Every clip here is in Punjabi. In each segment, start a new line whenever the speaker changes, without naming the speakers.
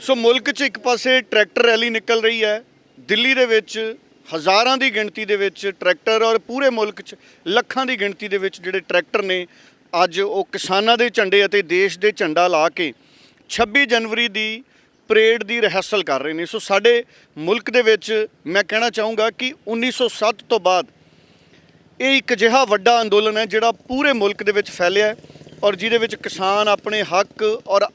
ਸੋ ਮੁਲਕ 'ਚ ਇੱਕ ਪਾਸੇ ਟਰੈਕਟਰ ਰੈਲੀ ਨਿਕਲ ਰਹੀ ਹੈ। ਦਿੱਲੀ ਦੇ ਵਿੱਚ ਹਜ਼ਾਰਾਂ ਦੀ ਗਿਣਤੀ ਦੇ ਵਿੱਚ ਟਰੈਕਟਰ ਔਰ ਪੂਰੇ ਮੁਲਕ 'ਚ ਲੱਖਾਂ ਦੀ ਗਿਣਤੀ ਦੇ ਵਿੱਚ ਜਿਹੜੇ ਟਰੈਕਟਰ ਨੇ ਅੱਜ ਉਹ ਕਿਸਾਨਾਂ ਦੇ ਝੰਡੇ ਅਤੇ ਦੇਸ਼ ਦੇ ਝੰਡਾ ਲਾ ਕੇ 26 ਜਨਵਰੀ ਦੀ ਪਰੇਡ ਦੀ ਰਿਹਰਸਲ ਕਰ ਰਹੇ ਨੇ। ਸੋ ਸਾਡੇ ਮੁਲਕ ਦੇ ਵਿੱਚ ਮੈਂ ਕਹਿਣਾ ਚਾਹੂੰਗਾ ਕਿ 1907 ਤੋਂ ਬਾਅਦ ਇਹ ਇੱਕ ਅਜਿਹਾ ਵੱਡਾ ਅੰਦੋਲਨ ਹੈ ਜਿਹੜਾ ਪੂਰੇ ਮੁਲਕ ਦੇ ਵਿੱਚ ਫੈਲਿਆ ਹੈ ਔਰ ਜਿਹਦੇ ਵਿੱਚ ਕਿਸਾਨ ਆਪਣੇ ਹੱਕ ਔਰ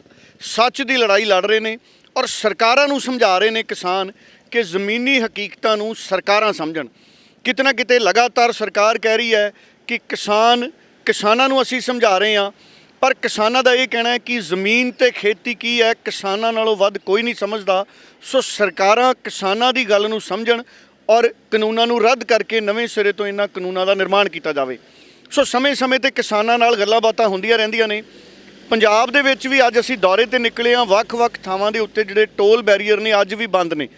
ਸੱਚ ਦੀ ਲੜਾਈ ਲੜ ਰਹੇ ਨੇ ਔਰ ਸਰਕਾਰਾਂ ਨੂੰ ਸਮਝਾ ਰਹੇ ਨੇ ਕਿਸਾਨ ਕਿ ਜ਼ਮੀਨੀ ਹਕੀਕਤਾਂ ਨੂੰ ਸਰਕਾਰਾਂ ਸਮਝਣ। ਕਿਤੇ ਨਾ ਕਿਤੇ ਲਗਾਤਾਰ ਸਰਕਾਰ ਕਹਿ ਰਹੀ ਹੈ ਕਿ ਕਿਸਾਨਾਂ ਨੂੰ ਅਸੀਂ ਸਮਝਾ ਰਹੇ ਹਾਂ, ਪਰ ਕਿਸਾਨਾਂ ਦਾ ਇਹ ਕਹਿਣਾ ਹੈ ਕਿ ਜ਼ਮੀਨ ਤੇ ਖੇਤੀ ਕੀ ਹੈ ਕਿਸਾਨਾਂ ਨਾਲੋਂ ਵੱਧ ਕੋਈ ਨਹੀਂ ਸਮਝਦਾ। ਸੋ ਸਰਕਾਰਾਂ ਕਿਸਾਨਾਂ ਦੀ ਗੱਲ ਨੂੰ ਸਮਝਣ ਔਰ ਕਾਨੂੰਨਾਂ ਨੂੰ ਰੱਦ ਕਰਕੇ ਨਵੇਂ ਸਿਰੇ ਤੋਂ ਇਹਨਾਂ ਕਾਨੂੰਨਾਂ ਦਾ ਨਿਰਮਾਣ ਕੀਤਾ ਜਾਵੇ। ਸੋ ਸਮੇਂ-ਸਮੇਂ 'ਤੇ ਕਿਸਾਨਾਂ ਨਾਲ ਗੱਲਾਂ ਬਾਤਾਂ ਹੁੰਦੀਆਂ ਰਹਿੰਦੀਆਂ ਨੇ। ਪੰਜਾਬ ਦੇ ਵਿੱਚ ਵੀ ਅੱਜ ਅਸੀਂ ਦੌਰੇ 'ਤੇ ਨਿਕਲੇ ਹਾਂ। ਵੱਖ-ਵੱਖ ਥਾਵਾਂ ਦੇ ਉੱਤੇ ਜਿਹੜੇ ਟੋਲ ਬੈਰੀਅਰ ਨੇ ਅੱਜ ਵੀ ਬੰਦ ਨੇ।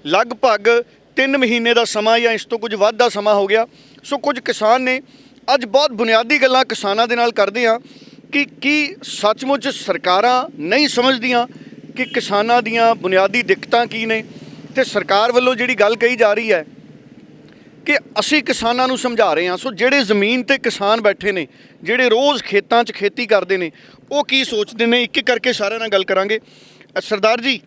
ਲਗਭਗ 3 ਮਹੀਨੇ ਦਾ ਸਮਾਂ ਜਾਂ ਇਸ ਤੋਂ ਕੁਝ ਵੱਧ ਦਾ ਸਮਾਂ ਹੋ ਗਿਆ। ਸੋ ਕੁਝ ਕਿਸਾਨ ਨੇ ਅੱਜ ਬਹੁਤ ਬੁਨਿਆਦੀ ਗੱਲਾਂ ਕਿਸਾਨਾਂ ਦੇ ਨਾਲ ਕਰਦੇ ਹਾਂ ਕਿ ਕੀ ਸੱਚਮੁੱਚ ਸਰਕਾਰਾਂ ਨਹੀਂ ਸਮਝਦੀਆਂ ਕਿ ਕਿਸਾਨਾਂ ਦੀਆਂ ਬੁਨਿਆਦੀ ਦਿੱਕਤਾਂ ਕੀ ਨੇ, ਤੇ ਸਰਕਾਰ ਵੱਲੋਂ ਜਿਹੜੀ ਗੱਲ ਕਹੀ ਜਾ ਰਹੀ ਹੈ ਕਿ ਅਸੀਂ ਕਿਸਾਨਾਂ ਨੂੰ ਸਮਝਾ ਰਹੇ ਹਾਂ। ਸੋ ਜਿਹੜੇ ਜ਼ਮੀਨ 'ਤੇ ਕਿਸਾਨ ਬੈਠੇ ਨੇ, ਜਿਹੜੇ ਰੋਜ਼ ਖੇਤਾਂ 'ਚ ਖੇਤੀ ਕਰਦੇ ਨੇ, ਉਹ ਕੀ ਸੋਚਦੇ ਨੇ, ਇੱਕ ਇੱਕ ਕਰਕੇ ਸਾਰਿਆਂ ਨਾਲ ਗੱਲ ਕਰਾਂਗੇ। ਸਰਦਾਰ ਜੀ,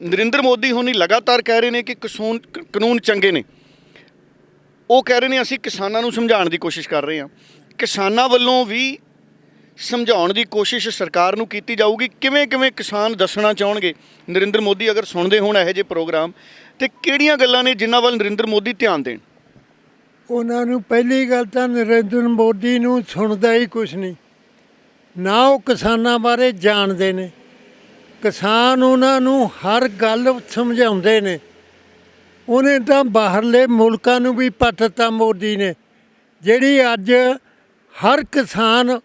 ਨਰਿੰਦਰ ਮੋਦੀ ਹੁਣੀ ਲਗਾਤਾਰ ਕਹਿ ਰਹੇ ਨੇ ਕਿ ਕਾਨੂੰਨ ਚੰਗੇ ਨੇ। ਉਹ ਕਹਿ ਰਹੇ ਨੇ ਅਸੀਂ ਕਿਸਾਨਾਂ ਨੂੰ ਸਮਝਾਉਣ ਦੀ ਕੋਸ਼ਿਸ਼ ਕਰ ਰਹੇ ਹਾਂ। ਕਿਸਾਨਾਂ ਵੱਲੋਂ ਵੀ ਸਮਝਾਉਣ ਦੀ ਕੋਸ਼ਿਸ਼ ਸਰਕਾਰ ਨੂੰ ਕੀਤੀ ਜਾਊਗੀ। ਕਿਵੇਂ ਕਿਸਾਨ ਦੱਸਣਾ ਚਾਹਣਗੇ ਨਰਿੰਦਰ ਮੋਦੀ ਅਗਰ ਸੁਣਦੇ ਹੋਣ ਇਹੋ ਜਿਹੇ ਪ੍ਰੋਗਰਾਮ, ਤੇ ਕਿਹੜੀਆਂ ਗੱਲਾਂ ਨੇ ਜਿਨ੍ਹਾਂ ਵੱਲ ਨਰਿੰਦਰ ਮੋਦੀ ਧਿਆਨ ਦੇਣ?
ਉਹਨਾਂ ਨੂੰ ਪਹਿਲੀ ਗੱਲ ਤਾਂ ਨਰਿੰਦਰ ਮੋਦੀ ਨੂੰ ਸੁਣਦਾ ਹੀ ਕੁਛ ਨਹੀਂ, ਨਾ ਉਹ ਕਿਸਾਨਾਂ ਬਾਰੇ ਜਾਣਦੇ ਨੇ। ਕਿਸਾਨ ਉਹਨਾਂ ਨੂੰ ਹਰ ਗੱਲ ਸਮਝਾਉਂਦੇ ਨੇ। ਉਹਨੇ ਤਾਂ ਬਾਹਰਲੇ ਮੁਲਕਾਂ ਨੂੰ ਵੀ ਪੱਟਤਾ ਮੋਦੀ ਨੇ। ਜਿਹੜੀ ਅੱਜ ਹਰ ਕਿਸਾਨ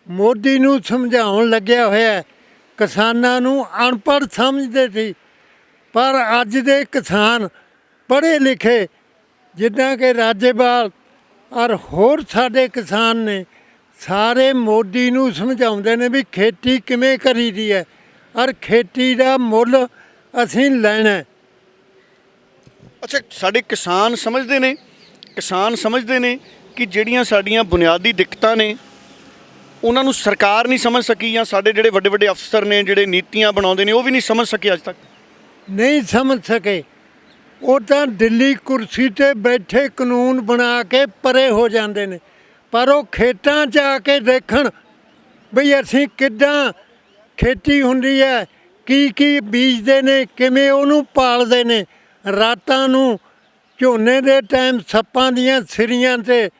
ਮੋਦੀ ਨੂੰ ਸਮਝਾਉਣ ਲੱਗਿਆ ਹੋਇਆ। ਕਿਸਾਨਾਂ ਨੂੰ ਅਨਪੜ੍ਹ ਸਮਝਦੇ ਸੀ, ਪਰ ਅੱਜ ਦੇ ਕਿਸਾਨ ਪੜ੍ਹੇ ਲਿਖੇ ਜਿੱਦਾਂ ਕਿ ਰਾਜੇਵਾਲ ਔਰ ਹੋਰ ਸਾਡੇ ਕਿਸਾਨ ਨੇ, ਸਾਰੇ ਮੋਦੀ ਨੂੰ ਸਮਝਾਉਂਦੇ ਨੇ ਵੀ ਖੇਤੀ ਕਿਵੇਂ ਕਰੀਦੀ ਹੈ ਔਰ ਖੇਤੀ ਦਾ ਮੁੱਲ ਅਸੀਂ ਲੈਣਾ।
ਅੱਛਾ, ਸਾਡੇ ਕਿਸਾਨ ਸਮਝਦੇ ਨੇ ਕਿ ਜਿਹੜੀਆਂ ਸਾਡੀਆਂ ਬੁਨਿਆਦੀ ਦਿੱਕਤਾਂ ਨੇ ਉਹਨਾਂ ਨੂੰ ਸਰਕਾਰ ਨਹੀਂ ਸਮਝ ਸਕੀ, ਜਾਂ ਸਾਡੇ ਜਿਹੜੇ ਵੱਡੇ ਵੱਡੇ ਅਫਸਰ ਨੇ ਜਿਹੜੇ ਨੀਤੀਆਂ ਬਣਾਉਂਦੇ ਨੇ ਉਹ ਵੀ ਨਹੀਂ ਸਮਝ ਸਕੇ ਅੱਜ ਤੱਕ?
ਨਹੀਂ ਸਮਝ ਸਕੇ। ਉਹ ਤਾਂ ਦਿੱਲੀ ਕੁਰਸੀ 'ਤੇ ਬੈਠੇ ਕਾਨੂੰਨ ਬਣਾ ਕੇ ਪਰੇ ਹੋ ਜਾਂਦੇ ਨੇ, ਪਰ ਉਹ ਖੇਤਾਂ 'ਚ ਆ ਕੇ ਦੇਖਣ ਬਈ ਅਸੀਂ ਕਿੱਦਾਂ ਖੇਤੀ ਹੁੰਦੀ ਹੈ, ਕੀ ਬੀਜਦੇ ਨੇ, ਕਿਵੇਂ ਉਹਨੂੰ ਪਾਲਦੇ ਨੇ। ਰਾਤਾਂ ਨੂੰ ਝੋਨੇ ਦੇ ਟਾਈਮ ਸੱਪਾਂ ਦੀਆਂ ਸਿਰੀਆਂ 'ਤੇ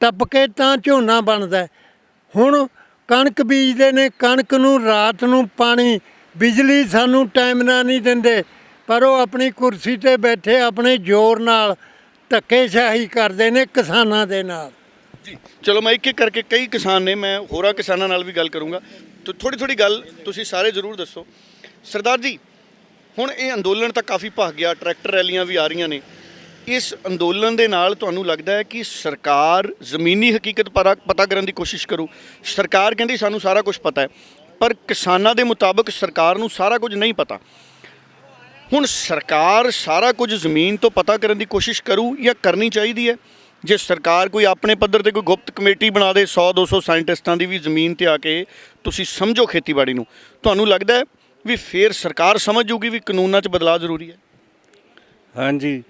ਟੱਪ ਕੇ ਤਾਂ ਝੋਨਾ ਬਣਦਾ। ਹੁਣ ਕਣਕ ਬੀਜਦੇ ਨੇ, ਕਣਕ ਨੂੰ ਰਾਤ ਨੂੰ ਪਾਣੀ, ਬਿਜਲੀ ਸਾਨੂੰ ਟਾਈਮ ਨਾਲ ਨਹੀਂ ਦਿੰਦੇ, ਪਰ ਉਹ ਆਪਣੀ ਕੁਰਸੀ 'ਤੇ ਬੈਠੇ ਆਪਣੇ ਜ਼ੋਰ ਨਾਲ ਧੱਕੇਸ਼ਾਹੀ ਕਰਦੇ ਨੇ ਕਿਸਾਨਾਂ ਦੇ ਨਾਲ।
ਜੀ ਚਲੋ, ਮੈਂ ਇੱਕ ਇੱਕ ਕਰਕੇ ਕਈ ਕਿਸਾਨ ਨੇ, ਮੈਂ ਹੋਰਾਂ ਕਿਸਾਨਾਂ ਨਾਲ ਵੀ ਗੱਲ ਕਰੂੰਗਾ, ਤਾਂ ਥੋੜ੍ਹੀ ਗੱਲ ਤੁਸੀਂ ਸਾਰੇ ਜ਼ਰੂਰ ਦੱਸੋ। ਸਰਦਾਰ ਜੀ, ਹੁਣ ਇਹ ਅੰਦੋਲਨ ਤਾਂ ਕਾਫੀ ਭਖ ਗਿਆ, ਟਰੈਕਟਰ ਰੈਲੀਆਂ ਵੀ ਆ ਰਹੀਆਂ ਨੇ। ਇਸ ਅੰਦੋਲਨ ਦੇ ਨਾਲ ਤੁਹਾਨੂੰ ਲੱਗਦਾ ਹੈ ਕਿ ਸਰਕਾਰ ਜ਼ਮੀਨੀ ਹਕੀਕਤ ਪਤਾ ਕਰਨ ਦੀ ਕੋਸ਼ਿਸ਼ ਕਰੂ? ਸਰਕਾਰ ਕਹਿੰਦੀ ਸਾਨੂੰ ਸਾਰਾ ਕੁਝ ਪਤਾ ਹੈ, ਪਰ ਕਿਸਾਨਾਂ ਦੇ ਮੁਤਾਬਕ ਸਰਕਾਰ ਨੂੰ ਸਾਰਾ ਕੁਝ ਨਹੀਂ ਪਤਾ। ਹੁਣ ਸਰਕਾਰ ਸਾਰਾ ਕੁਝ ਜ਼ਮੀਨ ਤੋਂ ਪਤਾ ਕਰਨ ਦੀ ਕੋਸ਼ਿਸ਼ ਕਰੂ ਜਾਂ ਕਰਨੀ ਚਾਹੀਦੀ ਹੈ? ਜੇ ਸਰਕਾਰ ਕੋਈ ਆਪਣੇ ਪੱਧਰ 'ਤੇ ਕੋਈ ਗੁਪਤ ਕਮੇਟੀ ਬਣਾ ਦੇ 100-200 ਸਾਇੰਟਿਸਟਾਂ ਦੀ ਵੀ ਜ਼ਮੀਨ 'ਤੇ ਆ ਕੇ ਤੁਸੀਂ ਸਮਝੋ ਖੇਤੀਬਾੜੀ ਨੂੰ, ਤੁਹਾਨੂੰ ਲੱਗਦਾ ਹੈ ਵੀ ਫਿਰ ਸਰਕਾਰ ਸਮਝ ਜੂਗੀ ਵੀ ਕਾਨੂੰਨਾਂ 'ਚ ਬਦਲਾਅ ਜ਼ਰੂਰੀ ਹੈ?
ਹਾਂਜੀ,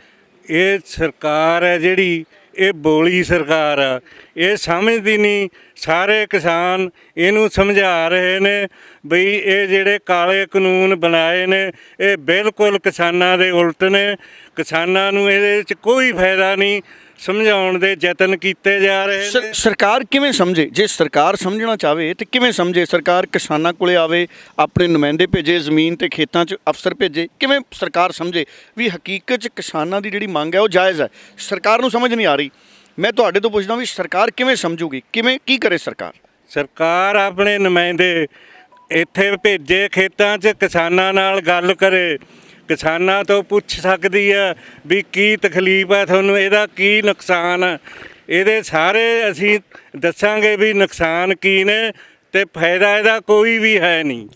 ਇਹ ਸਰਕਾਰ ਹੈ ਜਿਹੜੀ, ਇਹ ਬੋਲੀ ਸਰਕਾਰ ਆ, ਇਹ ਸਮਝਦੀ ਨਹੀਂ। ਸਾਰੇ ਕਿਸਾਨ ਇਹਨੂੰ ਸਮਝਾ ਰਹੇ ਨੇ ਬਈ ਇਹ ਜਿਹੜੇ ਕਾਲੇ ਕਾਨੂੰਨ ਬਣਾਏ ਨੇ ਇਹ ਬਿਲਕੁਲ ਕਿਸਾਨਾਂ ਦੇ ਉਲਟ ਨੇ। ਕਿਸਾਨਾਂ ਨੂੰ ਇਹਦੇ 'ਚ ਕੋਈ ਫਾਇਦਾ ਨਹੀਂ, ਸਮਝਾਉਣ ਦੇ ਯਤਨ ਕੀਤੇ ਜਾ ਰਹੇ ਨੇ।
ਸਰਕਾਰ ਕਿਵੇਂ ਸਮਝੇ? ਜੇ ਸਰਕਾਰ ਸਮਝਣਾ ਚਾਹਵੇ ਤੇ ਕਿਵੇਂ ਸਮਝੇ? ਸਰਕਾਰ ਕਿਸਾਨਾਂ ਕੋਲੇ ਆਵੇ, ਆਪਣੇ ਨੁਮਾਇੰਦੇ ਭੇਜੇ, ਜ਼ਮੀਨ ਤੇ ਖੇਤਾਂ 'ਚ ਅਫਸਰ ਭੇਜੇ, ਕਿਵੇਂ ਸਰਕਾਰ ਸਮਝੇ ਵੀ ਹਕੀਕਤ 'ਚ ਕਿਸਾਨਾਂ ਦੀ ਜਿਹੜੀ ਮੰਗ ਹੈ ਉਹ ਜਾਇਜ਼ ਹੈ? ਸਰਕਾਰ ਨੂੰ ਸਮਝ ਨਹੀਂ ਆ ਰਹੀ। ਮੈਂ ਤੁਹਾਡੇ ਤੋਂ ਪੁੱਛਦਾ ਵੀ ਸਰਕਾਰ ਕਿਵੇਂ ਸਮਝੂਗੀ, ਕੀ ਕਰੇ ਸਰਕਾਰ?
ਸਰਕਾਰ ਆਪਣੇ ਨੁਮਾਇੰਦੇ ਇੱਥੇ ਭੇਜੇ, ਖੇਤਾਂ 'ਚ ਕਿਸਾਨਾਂ ਨਾਲ ਗੱਲ ਕਰੇ, ਕਿਸਾਨਾਂ ਤੋਂ ਪੁੱਛ ਸਕਦੀ ਆ ਵੀ ਕੀ ਤਕਲੀਫ ਹੈ ਤੁਹਾਨੂੰ, ਇਹਦਾ ਕੀ ਨੁਕਸਾਨ ਆ। ਇਹਦੇ ਸਾਰੇ ਅਸੀਂ ਦੱਸਾਂਗੇ ਵੀ ਨੁਕਸਾਨ ਕੀ ਨੇ ਤੇ ਫਾਇਦਾ ਇਹਦਾ ਕੋਈ ਵੀ ਹੈ ਨਹੀਂ।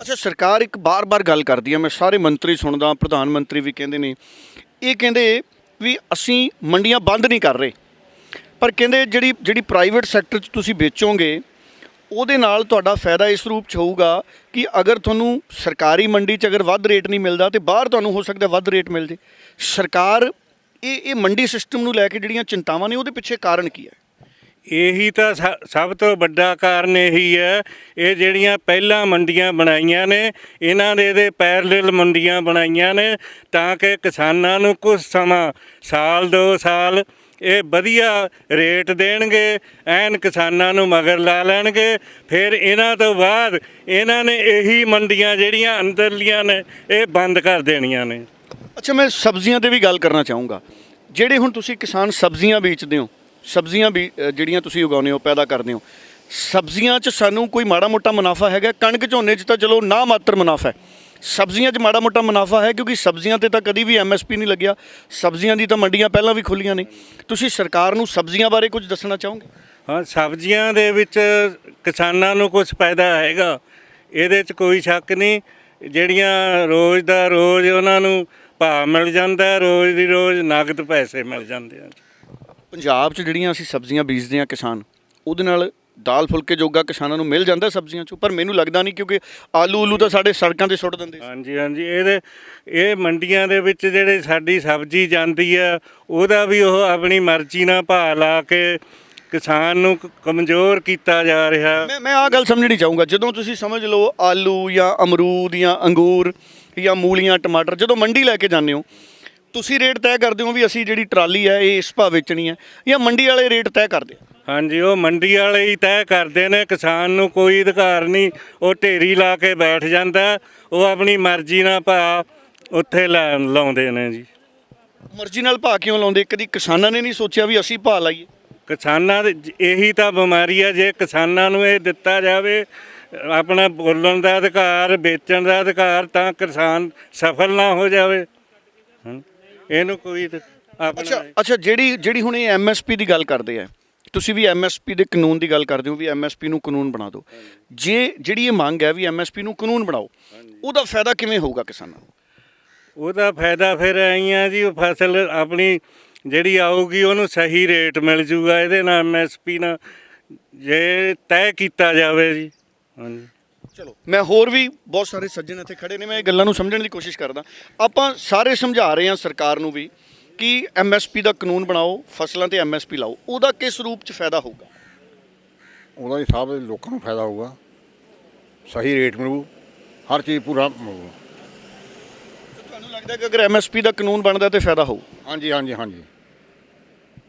ਅੱਛਾ, ਸਰਕਾਰ ਇੱਕ ਬਾਰ-ਬਾਰ ਗੱਲ ਕਰਦੀ ਹੈ, ਮੈਂ ਸਾਰੇ ਮੰਤਰੀ ਸੁਣਦਾ, ਪ੍ਰਧਾਨ ਮੰਤਰੀ ਵੀ ਕਹਿੰਦੇ ਨੇ, ਇਹ ਕਹਿੰਦੇ ਵੀ ਅਸੀਂ ਮੰਡੀਆਂ ਬੰਦ ਨਹੀਂ ਕਰ ਰਹੇ, ਪਰ ਕਹਿੰਦੇ ਜਿਹੜੀ ਪ੍ਰਾਈਵੇਟ ਸੈਕਟਰ 'ਚ ਤੁਸੀਂ ਵੇਚੋਗੇ ਉਹਦੇ ਨਾਲ ਤੁਹਾਡਾ ਫਾਇਦਾ ਇਸ ਰੂਪ 'ਚ ਹੋਊਗਾ ਕਿ ਅਗਰ ਤੁਹਾਨੂੰ ਸਰਕਾਰੀ ਮੰਡੀ 'ਚ ਅਗਰ ਵੱਧ ਰੇਟ ਨਹੀਂ ਮਿਲਦਾ ਤੇ ਬਾਹਰ ਤੁਹਾਨੂੰ ਹੋ ਸਕਦਾ ਵੱਧ ਰੇਟ ਮਿਲ ਜੇ। ਸਰਕਾਰ ਇਹ ਮੰਡੀ ਸਿਸਟਮ ਨੂੰ ਲੈ ਕੇ ਜਿਹੜੀਆਂ ਚਿੰਤਾਵਾਂ ਨੇ ਉਹਦੇ ਪਿੱਛੇ ਕਾਰਨ ਕੀ ਹੈ?
ਇਹੀ ਤਾਂ ਸਭ ਤੋਂ ਵੱਡਾ ਕਾਰਨ ਇਹੀ ਹੈ, ਇਹ ਜਿਹੜੀਆਂ ਪਹਿਲਾਂ ਮੰਡੀਆਂ ਬਣਾਈਆਂ ਨੇ ਇਹਨਾਂ ਦੇ ਇਹਦੇ ਪੈਰਲਲ ਮੰਡੀਆਂ ਬਣਾਈਆਂ ਨੇ ਤਾਂ ਕਿ ਕਿਸਾਨਾਂ ਨੂੰ ਕੁਝ ਸਮਾਂ ਸਾਲ 2 ਸਾਲ ਇਹ ਵਧੀਆ ਰੇਟ ਦੇਣਗੇ, ਐਨ ਕਿਸਾਨਾਂ ਨੂੰ ਮਗਰ ਲਾ ਲੈਣਗੇ। ਫਿਰ ਇਹਨਾਂ ਤੋਂ ਬਾਅਦ ਇਹਨਾਂ ਨੇ ਇਹੀ ਮੰਡੀਆਂ ਜਿਹੜੀਆਂ ਅੰਦਰਲੀਆਂ ਨੇ ਇਹ ਬੰਦ ਕਰ ਦੇਣੀਆਂ ਨੇ।
ਅੱਛਾ, ਮੈਂ ਸਬਜ਼ੀਆਂ ਤੇ ਵੀ ਗੱਲ ਕਰਨਾ ਚਾਹੂੰਗਾ। ਜਿਹੜੇ ਹੁਣ ਤੁਸੀਂ ਕਿਸਾਨ ਸਬਜ਼ੀਆਂ ਵੇਚਦੇ ਹੋ, ਸਬਜ਼ੀਆਂ ਵੀ ਜਿਹੜੀਆਂ ਤੁਸੀਂ ਉਗਾਉਂਦੇ ਹੋ, ਪੈਦਾ ਕਰਦੇ ਹੋ, ਸਬਜ਼ੀਆਂ 'ਚ ਸਾਨੂੰ ਕੋਈ ਮਾੜਾ ਮੋਟਾ ਮੁਨਾਫਾ ਹੈਗਾ? ਕਣਕ ਝੋਨੇ 'ਚ ਤਾਂ ਚਲੋ ਨਾ ਮਾਤਰ ਮੁਨਾਫਾ ਹੈ, ਸਬਜ਼ੀਆਂ 'ਚ ਮਾੜਾ ਮੋਟਾ ਮੁਨਾਫਾ ਹੈ ਕਿਉਂਕਿ ਸਬਜ਼ੀਆਂ ਤੇ ਤਾਂ ਕਦੀ ਵੀ MSP ਨਹੀਂ ਲੱਗਿਆ, ਸਬਜ਼ੀਆਂ ਦੀ ਤਾਂ ਮੰਡੀਆਂ ਪਹਿਲਾਂ ਵੀ ਖੁੱਲੀਆਂ ਨੇ। ਤੁਸੀਂ ਸਰਕਾਰ ਨੂੰ ਸਬਜ਼ੀਆਂ ਬਾਰੇ ਕੁਝ ਦੱਸਣਾ ਚਾਹੋਗੇ?
ਹਾਂ, ਸਬਜ਼ੀਆਂ ਦੇ ਵਿੱਚ ਕਿਸਾਨਾਂ ਨੂੰ ਕੁਝ ਫਾਇਦਾ ਹੈਗਾ, ਇਹਦੇ 'ਚ ਕੋਈ ਸ਼ੱਕ ਨਹੀਂ। ਜਿਹੜੀਆਂ ਰੋਜ਼ ਦਾ ਰੋਜ਼ ਉਹਨਾਂ ਨੂੰ ਭਾਅ ਮਿਲ ਜਾਂਦਾ, ਰੋਜ਼ ਦੀ ਰੋਜ਼ ਨਗਦ ਪੈਸੇ ਮਿਲ ਜਾਂਦੇ ਆ।
ਪੰਜਾਬ 'ਚ ਜਿਹੜੀਆਂ ਅਸੀਂ ਸਬਜ਼ੀਆਂ ਬੀਜਦੇ ਹਾਂ ਕਿਸਾਨ, ਉਹਦੇ ਨਾਲ ਦਾਲ ਫੁਲਕੇ ਜੋਗਾ ਕਿਸਾਨਾਂ ਨੂੰ ਮਿਲ ਜਾਂਦਾ ਸਬਜ਼ੀਆਂ 'ਚੋਂ, ਪਰ ਮੈਨੂੰ ਲੱਗਦਾ ਨਹੀਂ ਕਿਉਂਕਿ ਆਲੂ ਤਾਂ ਸਾਡੇ ਸੜਕਾਂ 'ਤੇ ਸੁੱਟ ਦਿੰਦੇ।
ਹਾਂਜੀ ਹਾਂਜੀ, ਇਹ ਮੰਡੀਆਂ ਦੇ ਵਿੱਚ ਜਿਹੜੇ ਸਾਡੀ ਸਬਜ਼ੀ ਜਾਂਦੀ ਆ ਉਹਦਾ ਵੀ ਉਹ ਆਪਣੀ ਮਰਜ਼ੀ ਨਾਲ ਭਾਅ ਲਾ ਕੇ ਕਿਸਾਨ ਨੂੰ ਕਮਜ਼ੋਰ ਕੀਤਾ ਜਾ ਰਿਹਾ।
ਮੈਂ ਆਹ ਗੱਲ ਸਮਝਣੀ ਚਾਹੂੰਗਾ, ਜਦੋਂ ਤੁਸੀਂ ਸਮਝ ਲਓ ਆਲੂ ਜਾਂ ਅਮਰੂਦ ਜਾਂ ਅੰਗੂਰ ਜਾਂ ਮੂਲੀਆਂ, ਟਮਾਟਰ, ਜਦੋਂ ਮੰਡੀ ਲੈ ਕੇ ਜਾਂਦੇ ਹੋ ਤੁਸੀਂ ਰੇਟ ਤੈਅ ਕਰਦੇ ਹੋ ਵੀ ਅਸੀਂ ਜਿਹੜੀ ਟਰਾਲੀ ਹੈ ਇਹ ਇਸ ਭਾਅ ਵੇਚਣੀ ਹੈ, ਜਾਂ ਮੰਡੀ ਵਾਲੇ ਰੇਟ ਤੈਅ ਕਰਦੇ ਆ?
ਹਾਂਜੀ, ਉਹ ਮੰਡੀ ਵਾਲੇ ਹੀ ਤੈਅ ਕਰਦੇ ਨੇ, ਕਿਸਾਨ ਨੂੰ ਕੋਈ ਅਧਿਕਾਰ ਨਹੀਂ। ਉਹ ਢੇਰੀ ਲਾ ਕੇ ਬੈਠ ਜਾਂਦਾ, ਉਹ ਆਪਣੀ ਮਰਜ਼ੀ ਨਾਲ ਭਾਅ ਉੱਥੇ ਲਾਉਂਦੇ ਨੇ ਜੀ।
ਮਰਜ਼ੀ ਨਾਲ ਭਾਅ ਕਿਉਂ ਲਾਉਂਦੇ? ਕਦੀ ਕਿਸਾਨਾਂ ਨੇ ਨਹੀਂ ਸੋਚਿਆ ਵੀ ਅਸੀਂ ਭਾਅ ਲਾਈਏ?
ਕਿਸਾਨਾਂ ਦੇ ਇਹੀ ਤਾਂ ਬਿਮਾਰੀ ਆ, ਜੇ ਕਿਸਾਨਾਂ ਨੂੰ ਇਹ ਦਿੱਤਾ ਜਾਵੇ ਆਪਣਾ ਬੋਲਣ ਦਾ ਅਧਿਕਾਰ, ਵੇਚਣ ਦਾ ਅਧਿਕਾਰ, ਤਾਂ ਕਿਸਾਨ ਸਫਲ ਨਾ ਹੋ ਜਾਵੇ। ਇਹਨੂੰ ਕੋਈ ਆਪਣਾ
ਅੱਛਾ, ਜਿਹੜੀ ਹੁਣ ਇਹ MSP ਦੀ ਗੱਲ ਕਰਦੇ ਆ, ਤੁਸੀਂ ਵੀ MSP ਦੇ ਕਾਨੂੰਨ ਦੀ ਗੱਲ ਕਰਦੇ ਹੋ ਵੀ MSP ਨੂੰ ਕਾਨੂੰਨ ਬਣਾ ਦਿਓ। ਜੇ ਜਿਹੜੀ ਇਹ ਮੰਗ ਹੈ ਵੀ MSP ਨੂੰ ਕਾਨੂੰਨ ਬਣਾਓ, ਉਹਦਾ ਫਾਇਦਾ ਕਿਵੇਂ ਹੋਊਗਾ ਕਿਸਾਨਾਂ ਨੂੰ?
ਉਹਦਾ ਫਾਇਦਾ ਫਿਰ ਐਂ ਆ ਜੀ, ਉਹ ਫਸਲ ਆਪਣੀ ਜਿਹੜੀ ਆਊਗੀ ਉਹਨੂੰ ਸਹੀ ਰੇਟ ਮਿਲ ਜੂਗਾ। ਇਹਦੇ ਨਾਲ MSP ਨਾਲ ਜੇ ਤੈਅ ਕੀਤਾ ਜਾਵੇ ਜੀ। ਹਾਂਜੀ,
ਚਲੋ, ਮੈਂ ਹੋਰ ਵੀ ਬਹੁਤ ਸਾਰੇ ਸੱਜਣ ਇੱਥੇ ਖੜੇ ਨੇ, ਮੈਂ ਇਹ ਗੱਲਾਂ ਨੂੰ ਸਮਝਣ ਦੀ ਕੋਸ਼ਿਸ਼ ਕਰਦਾ। ਆਪਾਂ ਸਾਰੇ ਸਮਝਾ ਰਹੇ ਹਾਂ ਸਰਕਾਰ ਨੂੰ ਵੀ ਕਿ MSP ਦਾ ਕਾਨੂੰਨ ਬਣਾਓ, ਫਸਲਾਂ ਤੇ MSP ਲਾਓ, ਉਹਦਾ ਕਿਸ ਰੂਪ 'ਚ ਫਾਇਦਾ ਹੋਊਗਾ?
ਉਹਦਾ ਹੀ ਸਭ ਲੋਕਾਂ ਨੂੰ ਫਾਇਦਾ ਹੋਊਗਾ, ਸਹੀ ਰੇਟ ਮਿਲੂ, ਹਰ ਚੀਜ਼ ਪੂਰਾ ਮਿਲੂ।
ਤੁਹਾਨੂੰ ਲੱਗਦਾ ਕਿ ਅਗਰ MSP ਦਾ ਕਾਨੂੰਨ ਬਣਦਾ ਤੇ ਫਾਇਦਾ ਹੋਊ?
ਹਾਂਜੀ ਹਾਂਜੀ ਹਾਂਜੀ।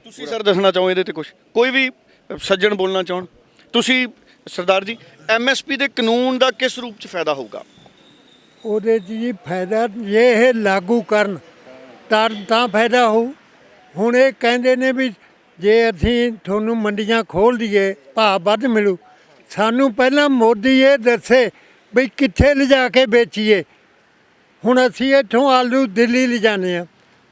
ਤੁਸੀਂ ਸਰ ਦੱਸਣਾ ਚਾਹੋ ਇਹਦੇ ਤੇ ਕੁਝ, ਕੋਈ ਵੀ ਸੱਜਣ ਬੋਲਣਾ ਚਾਹਣ? ਤੁਸੀਂ ਸਰਦਾਰ ਜੀ, MSP ਦੇ ਕਾਨੂੰਨ ਦਾ ਕਿਸ ਰੂਪ 'ਚ ਫਾਇਦਾ ਹੋਊਗਾ?
ਉਹਦੇ 'ਚ ਜੀ ਫਾਇਦਾ ਜੇ ਇਹ ਲਾਗੂ ਕਰਨ ਤਾਂ ਫਾਇਦਾ ਹੋਊ। ਹੁਣ ਇਹ ਕਹਿੰਦੇ ਨੇ ਵੀ ਜੇ ਅਸੀਂ ਤੁਹਾਨੂੰ ਮੰਡੀਆਂ ਖੋਲ੍ਹ ਦਈਏ ਭਾਅ ਵੱਧ ਮਿਲੂ। ਸਾਨੂੰ ਪਹਿਲਾਂ ਮੋਦੀ ਇਹ ਦੱਸੇ ਵੀ ਕਿੱਥੇ ਲਿਜਾ ਕੇ ਵੇਚੀਏ। ਹੁਣ ਅਸੀਂ ਇੱਥੋਂ ਆਲੂ ਦਿੱਲੀ ਲਿਜਾਨੇ ਆ,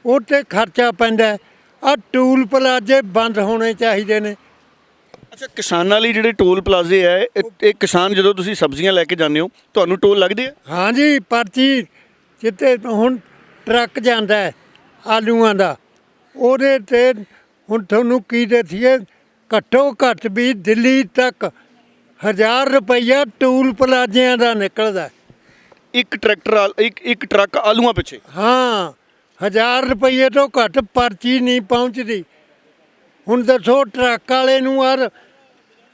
ਉਹ 'ਤੇ ਖਰਚਾ ਪੈਂਦਾ। ਆਹ ਟੂਲ ਪਲਾਜ਼ੇ ਬੰਦ ਹੋਣੇ ਚਾਹੀਦੇ ਨੇ।
ਅੱਛਾ, ਕਿਸਾਨਾਂ ਲਈ ਜਿਹੜੇ ਟੋਲ ਪਲਾਜ਼ੇ ਹੈ, ਇਹ ਕਿਸਾਨ ਜਦੋਂ ਤੁਸੀਂ ਸਬਜ਼ੀਆਂ ਲੈ ਕੇ ਜਾਂਦੇ ਹੋ ਤੁਹਾਨੂੰ ਟੋਲ ਲੱਗਦੇ ਆ?
ਹਾਂਜੀ, ਪਰਚੀ ਜਿੱਥੇ ਹੁਣ ਟਰੱਕ ਜਾਂਦਾ ਹੈ ਆਲੂਆਂ ਦਾ, ਉਹਦੇ 'ਤੇ ਹੁਣ ਤੁਹਾਨੂੰ ਕੀ ਦੱਸੀਏ, ਘੱਟੋ ਘੱਟ ਵੀ ਦਿੱਲੀ ਤੱਕ 1000 ਰੁਪਈਆ ਟੂਲ ਪਲਾਜ਼ਿਆਂ ਦਾ ਨਿਕਲਦਾ।
ਇੱਕ ਟਰੱਕ ਆਲੂਆਂ ਪਿੱਛੇ?
ਹਾਂ, 1000 ਰੁਪਈਏ ਤੋਂ ਘੱਟ ਪਰਚੀ ਨਹੀਂ ਪਹੁੰਚਦੀ। ਹੁਣ ਦੱਸੋ ਟਰੱਕ ਵਾਲੇ ਨੂੰ ਔਰ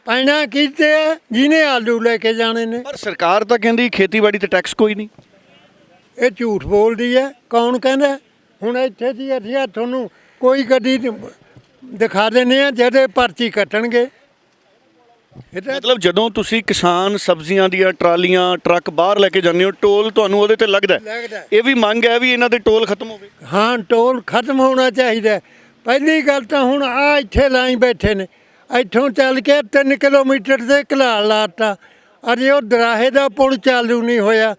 ਪੈਣਾ ਕੀਤੇ ਜਿਹਨੇ ਆਲੂ ਲੈ ਕੇ ਜਾਣੇ ਨੇ।
ਪਰ ਸਰਕਾਰ ਤਾਂ ਕਹਿੰਦੀ ਖੇਤੀਬਾੜੀ ਤੇ ਟੈਕਸ ਕੋਈ ਨਹੀਂ।
ਇਹ ਝੂਠ ਬੋਲਦੀ ਹੈ। ਕੌਣ ਕਹਿੰਦਾ? ਹੁਣ ਇੱਥੇ ਜੀ ਅਸੀਂ ਤੁਹਾਨੂੰ ਕੋਈ ਗੱਡੀ ਦਿਖਾ ਦਿੰਦੇ ਆ ਜਿਹਦੇ ਪਰਚੀ ਕੱਟਣਗੇ।
ਮਤਲਬ ਜਦੋਂ ਤੁਸੀਂ ਕਿਸਾਨ ਸਬਜ਼ੀਆਂ ਦੀਆਂ ਟਰਾਲੀਆਂ, ਟਰੱਕ ਬਾਹਰ ਲੈ ਕੇ ਜਾਂਦੇ ਹੋ, ਟੋਲ ਤੁਹਾਨੂੰ ਉਹਦੇ ਤੇ ਲੱਗਦਾ? ਇਹ ਵੀ ਮੰਗ ਹੈ ਵੀ ਇਹਨਾਂ ਦੇ ਟੋਲ ਖਤਮ ਹੋਵੇ?
ਹਾਂ, ਟੋਲ ਖਤਮ ਹੋਣਾ ਚਾਹੀਦਾ। ਪਹਿਲੀ ਗੱਲ ਤਾਂ ਹੁਣ ਆ ਇੱਥੇ ਲਾਈ ਬੈਠੇ ਨੇ, ਇੱਥੋਂ ਚੱਲ ਕੇ 3 ਕਿਲੋਮੀਟਰ ਤੇ ਘਲਾਲ ਲਾਤਾ। ਅਜੇ ਉਹ ਦਰਾਹੇ ਦਾ ਪੁਲ ਚਾਲੂ ਨਹੀਂ ਹੋਇਆ,